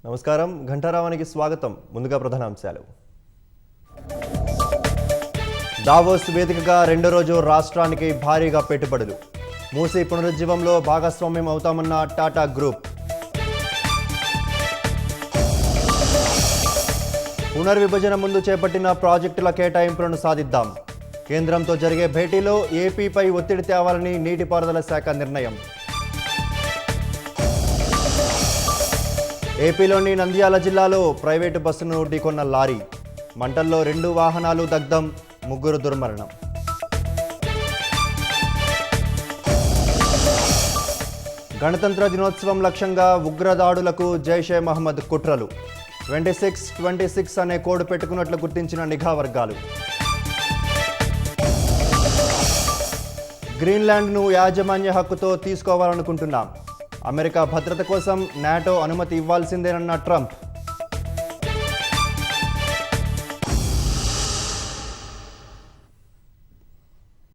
నమస్కారం ఘంటారావానికి స్వాగతం. ముందుగా ప్రధానాంశాలు. దావోస్ వేదికగా రెండో రోజు రాష్ట్రానికి భారీగా పెట్టుబడులు. మూసీ పునరుజ్జీవంలో భాగస్వామ్యం అవుతామన్న టాటా గ్రూప్. పునర్విభజన ముందు చేపట్టిన ప్రాజెక్టుల కేటాయింపులను సాధిద్దాం. కేంద్రంతో జరిగే భేటీలో ఏపీపై ఒత్తిడి తేవాలని నీటిపారుదల శాఖ నిర్ణయం. ఏపీలోని నంద్యాల జిల్లాలో ప్రైవేటు బస్సును ఢీకొన్న లారీ. మంటల్లో 2 వాహనాలు దగ్ధం, 3 దుర్మరణం. గణతంత్ర దినోత్సవం లక్ష్యంగా ఉగ్రదాడులకు జైషే మహమ్మద్ కుట్రలు. 2626 అనే కోడ్ పెట్టుకున్నట్లు గుర్తించిన నిఘా వర్గాలు. గ్రీన్లాండ్ను యాజమాన్య హక్కుతో తీసుకోవాలనుకుంటున్నాం. అమెరికా భద్రత కోసం నాటో అనుమతి ఇవ్వాల్సిందేనన్న ట్రంప్.